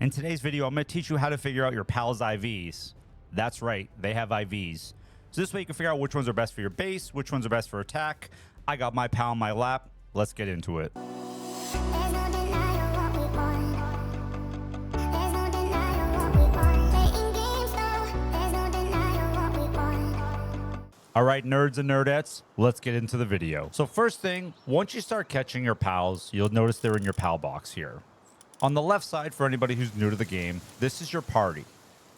In today's video, I'm going to teach you how to figure out your pal's IVs. That's right, they have IVs. So this way you can figure out which ones are best for your base, which ones are best for attack. I got my pal on my lap. Let's get into it. All right, nerds and nerdettes, let's get into the video. So first thing, once you start catching your pals, you'll notice they're in your pal box here. On the left side, for anybody who's new to the game, this is your party.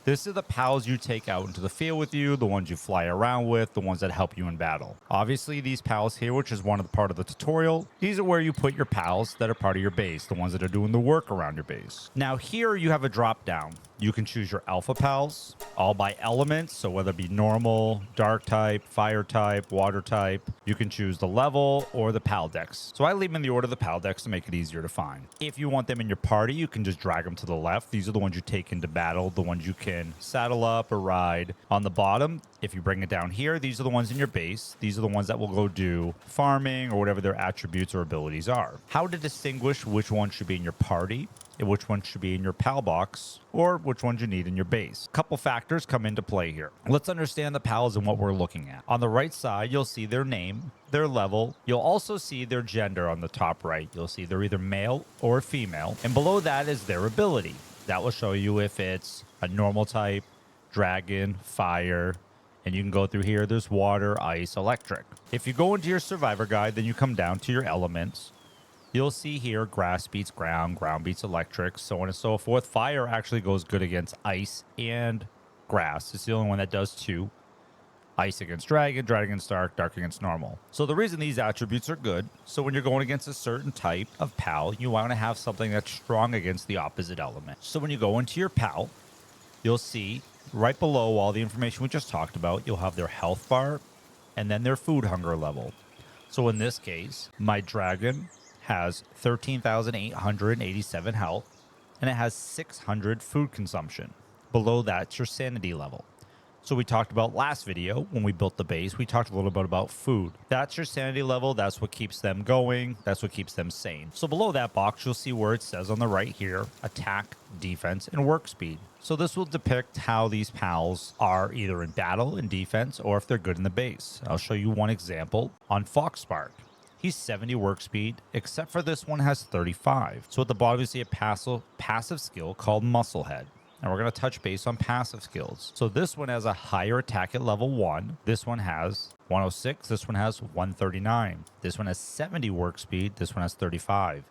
This is the pals you take out into the field with you, the ones you fly around with, the ones that help you in battle. Obviously, these pals here, which is one of the part of the tutorial, these are where you put your pals that are part of your base, the ones that are doing the work around your base. Now here you have a drop down. You can choose your alpha pals, all by elements, so whether it be normal, dark type, fire type, water type. You can choose the level or the pal dex. So I leave them in the order of the pal dex to make it easier to find. If you want them in your party, you can just drag them to the left. These are the ones you take into battle, the ones you can saddle up or ride. On the bottom, if you bring it down here, these are the ones in your base. These are the ones that will go do farming or whatever their attributes or abilities are. How to distinguish which one should be in your party and which one should be in your pal box, or which ones you need in your base. A couple factors come into play here. Let's understand the pals and what we're looking at. On the right side, you'll see their name, their level. You'll also see their gender on the top right. You'll see they're either male or female. And below that is their ability. That will show you if it's a normal type, dragon, fire, and you can go through here. There's water, ice, electric. If you go into your survivor guide, then you come down to your elements. You'll see here grass beats ground, ground beats electric, so on and so forth. Fire actually goes good against ice and grass. It's the only one that does two. Ice against dragon, dragon against dark, dark against normal. So the reason these attributes are good, so when you're going against a certain type of pal, you want to have something that's strong against the opposite element. So when you go into your pal, you'll see right below all the information we just talked about, you'll have their health bar and then their food hunger level. So in this case, my dragon has 13,887 health, and it has 600 food consumption. Below that's your sanity level. So we talked about last video when we built the base, we talked a little bit about food. That's your sanity level. That's what keeps them going. That's what keeps them sane. So below that box, you'll see where it says on the right here, attack, defense, and work speed. So this will depict how these pals are either in battle, in defense, or if they're good in the base. I'll show you one example on Foxspark. He's 70 work speed, except for this one has 35. So at the bottom, you see a passive skill called Musclehead. And we're going to touch base on passive skills. So this one has a higher attack at level 1. This one has 106. This one has 139. This one has 70 work speed. This one has 35.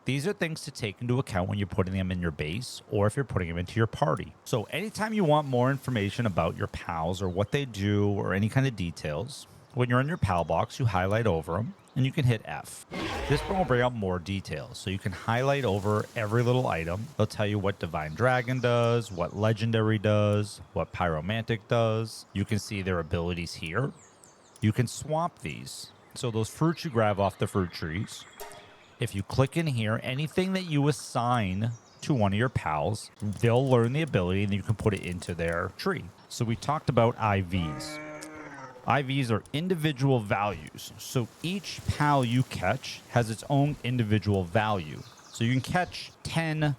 These are things to take into account when you're putting them in your base or if you're putting them into your party. So anytime you want more information about your pals or what they do or any kind of details, when you're in your pal box, you highlight over them and you can hit F. This one will bring out more details. So you can highlight over every little item. They'll tell you what Divine Dragon does, what Legendary does, what Pyromantic does. You can see their abilities here. You can swap these. So those fruits you grab off the fruit trees, if you click in here, anything that you assign to one of your pals, they'll learn the ability and you can put it into their tree. So we talked about IVs. IVs are individual values. So each pal you catch has its own individual value. So you can catch 10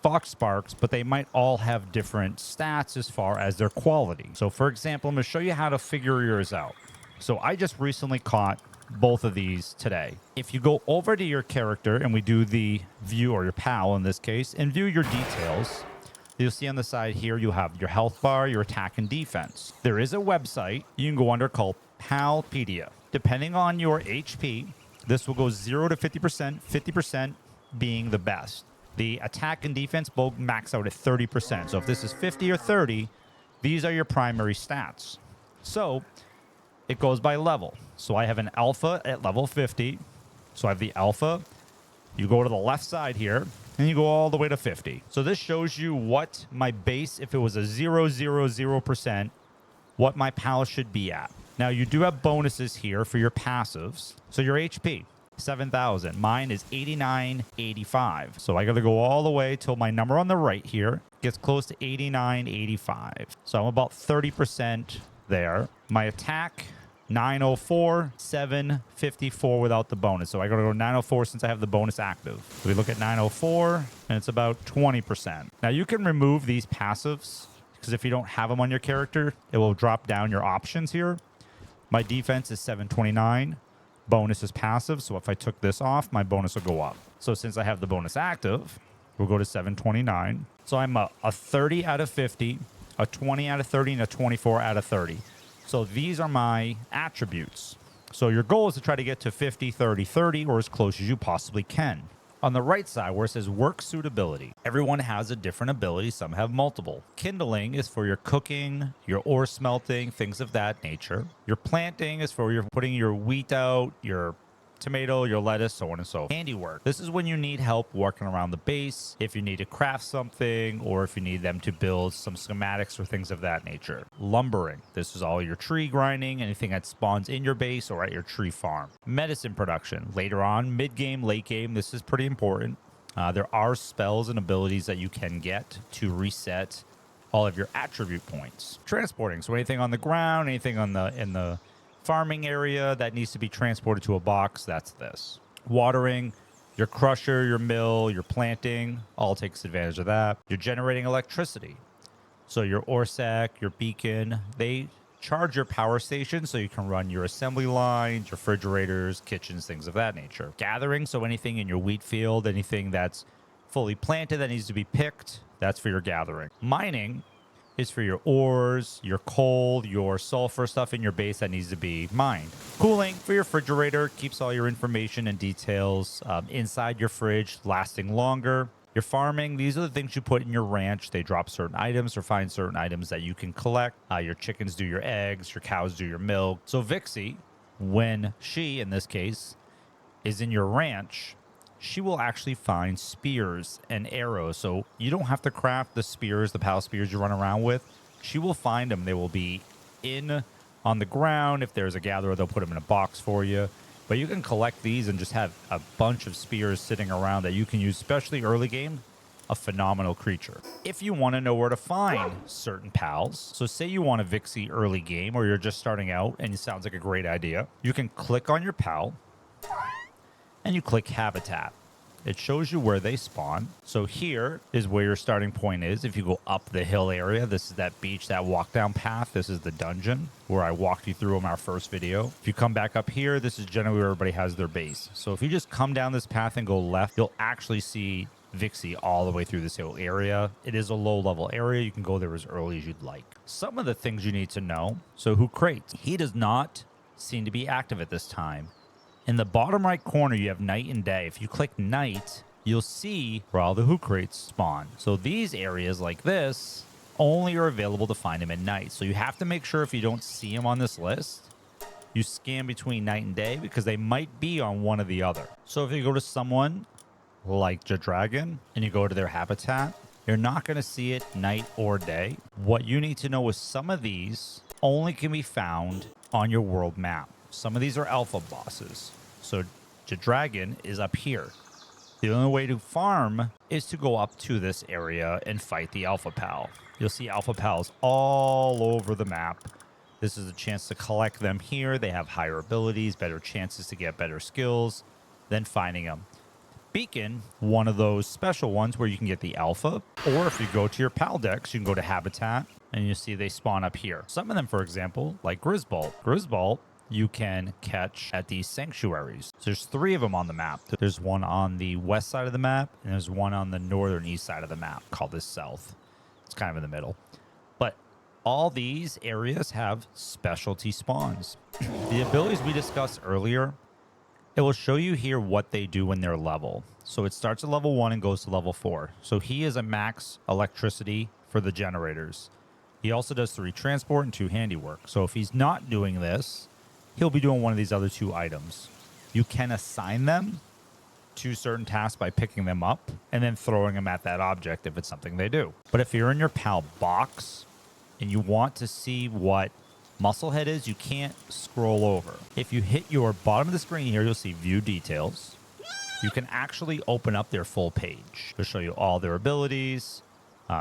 Foxsparks, but they might all have different stats as far as their quality. So for example, I'm going to show you how to figure yours out. So I just recently caught both of these today. If you go over to your character and we do the view, or your pal in this case, and view your details, you'll see on the side here, you have your health bar, your attack and defense. There is a website you can go under called Palpedia. Depending on your HP, this will go 0 to 50%, 50% being the best. The attack and defense both max out at 30%. So if this is 50 or 30, these are your primary stats. So it goes by level. So I have an alpha at level 50. So I have the alpha. You go to the left side here, and you go all the way to 50. So this shows you what my base, if it was a 000%, what my pal should be at. Now you do have bonuses here for your passives. So your HP, 7,000. Mine is 8985. So I got to go all the way till my number on the right here gets close to 8985. So I'm about 30% there. My attack, 904, 754 without the bonus. So I got to go 904 since I have the bonus active. So we look at 904 and it's about 20%. Now you can remove these passives because if you don't have them on your character, it will drop down your options here. My defense is 729. Bonus is passive. So if I took this off, my bonus will go up. So since I have the bonus active, we'll go to 729. So I'm a 30 out of 50, a 20 out of 30, and a 24 out of 30. So these are my attributes. So your goal is to try to get to 50, 30, 30, or as close as you possibly can. On the right side where it says work suitability, everyone has a different ability. Some have multiple. Kindling is for your cooking, your ore smelting, things of that nature. Your planting is for your putting your wheat out, your tomato, your lettuce, so on and so forth. Handiwork. This is when you need help working around the base, if you need to craft something, or if you need them to build some schematics or things of that nature. Lumbering. This is all your tree grinding, anything that spawns in your base or at your tree farm. Medicine production. Later on, mid-game, late game, this is pretty important. There are spells and abilities that you can get to reset all of your attribute points. Transporting. So anything on the ground, anything on in the farming area that needs to be transported to a box, that's this. Watering, your crusher, your mill, your planting, all takes advantage of that. You're generating electricity. So your ore sack, your beacon, they charge your power station so you can run your assembly lines, your refrigerators, kitchens, things of that nature. Gathering, so anything in your wheat field, anything that's fully planted that needs to be picked, that's for your gathering. Mining is for your ores, your coal, your sulfur stuff in your base that needs to be mined. Cooling for your refrigerator, keeps all your information and details inside your fridge, lasting longer. Your farming, these are the things you put in your ranch. They drop certain items or find certain items that you can collect. Your chickens do your eggs, your cows do your milk. So Vixie, when she, in this case, is in your ranch, she will actually find spears and arrows. So you don't have to craft the spears, the PAL spears you run around with. She will find them. They will be on the ground. If there's a gatherer, they'll put them in a box for you. But you can collect these and just have a bunch of spears sitting around that you can use, especially early game. A phenomenal creature. If you want to know where to find certain pals, so say you want a Vixie early game or you're just starting out and it sounds like a great idea, you can click on your pal and you click habitat. It shows you where they spawn. So here is where your starting point is. If you go up the hill area, this is that beach, that walk down path. This is the dungeon where I walked you through in our first video. If you come back up here, this is generally where everybody has their base. So if you just come down this path and go left, you'll actually see Vixie all the way through this hill area. It is a low level area. You can go there as early as you'd like. Some of the things you need to know. So who crates? He does not seem to be active at this time. In the bottom right corner, you have night and day. If you click night, you'll see where all the who crates spawn. So these areas like this only are available to find them at night. So you have to make sure if you don't see them on this list, you scan between night and day because they might be on one or the other. So if you go to someone like Dragon and you go to their habitat, you're not going to see it night or day. What you need to know is some of these only can be found on your world map. Some of these are alpha bosses. So Dragon is up here. The only way to farm is to go up to this area and fight the alpha pal. You'll see alpha pals all over the map. This is a chance to collect them here. They have higher abilities, better chances to get better skills than finding them. Beacon, one of those special ones where you can get the alpha, or if you go to your pal decks, you can go to habitat and you see they spawn up here. Some of them, for example, like Grisbolt. Grisbolt you can catch at these sanctuaries. So there's 3 of them on the map. There's one on the west side of the map, and there's one on the northern east side of the map called the south. It's kind of in the middle. But all these areas have specialty spawns. The abilities we discussed earlier, it will show you here what they do when they're level. So it starts at level 1 and goes to level 4. So he is a max electricity for the generators. He also does 3 transport and 2 handiwork. So if he's not doing this, he'll be doing one of these other 2 items. You can assign them to certain tasks by picking them up and then throwing them at that object if it's something they do. But if you're in your pal box and you want to see what Musclehead is, you can't scroll over. If you hit your bottom of the screen here, you'll see view details. You can actually open up their full page. It'll show you all their abilities,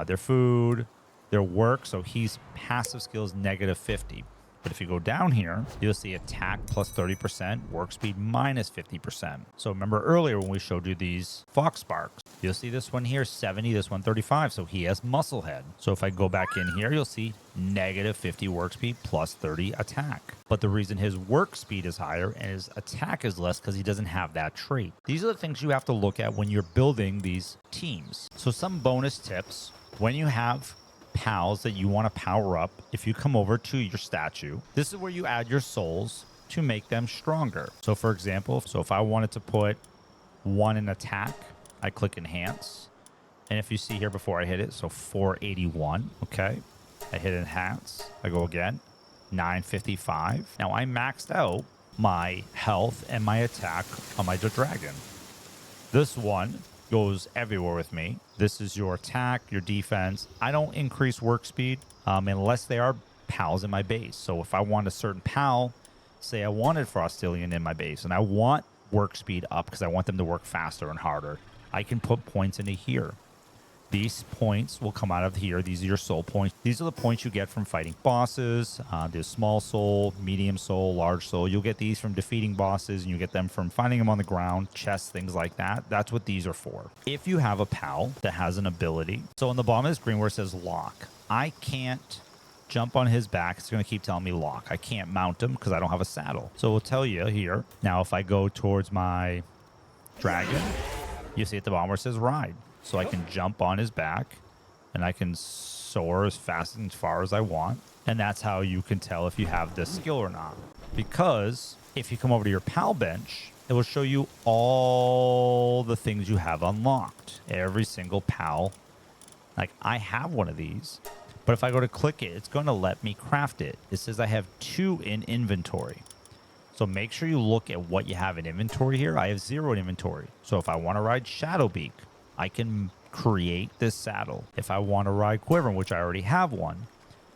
their food, their work. So he's passive skills -50. But if you go down here, you'll see attack plus 30%, work speed minus 50%. So remember earlier when we showed you these Fox Sparks, you'll see this one here 70, this one 35. So he has muscle head. So if I go back in here, you'll see negative 50 work speed plus 30 attack. But the reason his work speed is higher and his attack is less because he doesn't have that trait. These are the things you have to look at when you're building these teams. So some bonus tips when you have pals that you want to power up. If you come over to your statue, this is where you add your souls to make them stronger. So for example, if I wanted to put one in attack, I click enhance. And if you see here before I hit it, so 481, okay. I hit enhance, I go again, 955. Now I maxed out my health and my attack on my dragon. This one goes everywhere with me. This is your attack, your defense. I don't increase work speed unless they are pals in my base. So if I want a certain pal, say I wanted Frostilian in my base and I want work speed up because I want them to work faster and harder, I can put points into here. These points will come out of here. These are your soul points. These are the points you get from fighting bosses. There's small soul, medium soul, large soul. You'll get these from defeating bosses, and you get them from finding them on the ground, chests, things like that. That's what these are for. If you have a pal that has an ability, so on the bottom of this screen where it says lock, I can't jump on his back. It's going to keep telling me lock. I can't mount him because I don't have a saddle. So we'll tell you here. Now, if I go towards my dragon, you see at the bottom where it says ride. So I can jump on his back and I can soar as fast and as far as I want. And that's how you can tell if you have this skill or not. Because if you come over to your pal bench, it will show you all the things you have unlocked. Every single pal. Like I have one of these, but if I go to click it, it's going to let me craft it. It says I have 2 in inventory. So make sure you look at what you have in inventory here. I have 0 in inventory. So if I want to ride Shadowbeak, I can create this saddle. If I want to ride Quivering, which I already have one,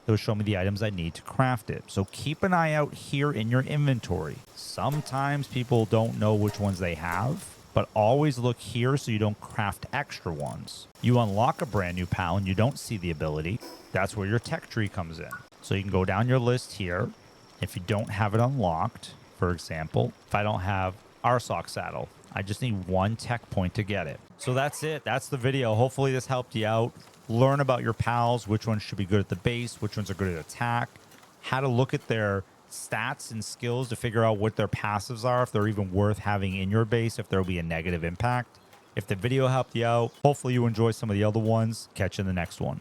it'll show me the items I need to craft it. So keep an eye out here in your inventory. Sometimes people don't know which ones they have, but always look here so you don't craft extra ones. You unlock a brand new pal and you don't see the ability. That's where your tech tree comes in. So you can go down your list here. If you don't have it unlocked, for example, if I don't have Arsok saddle, I just need 1 tech point to get it. So that's it. That's the video. Hopefully this helped you out. Learn about your pals, which ones should be good at the base, which ones are good at attack, how to look at their stats and skills to figure out what their passives are, if they're even worth having in your base, if there'll be a negative impact. If the video helped you out, hopefully you enjoy some of the other ones. Catch you in the next one.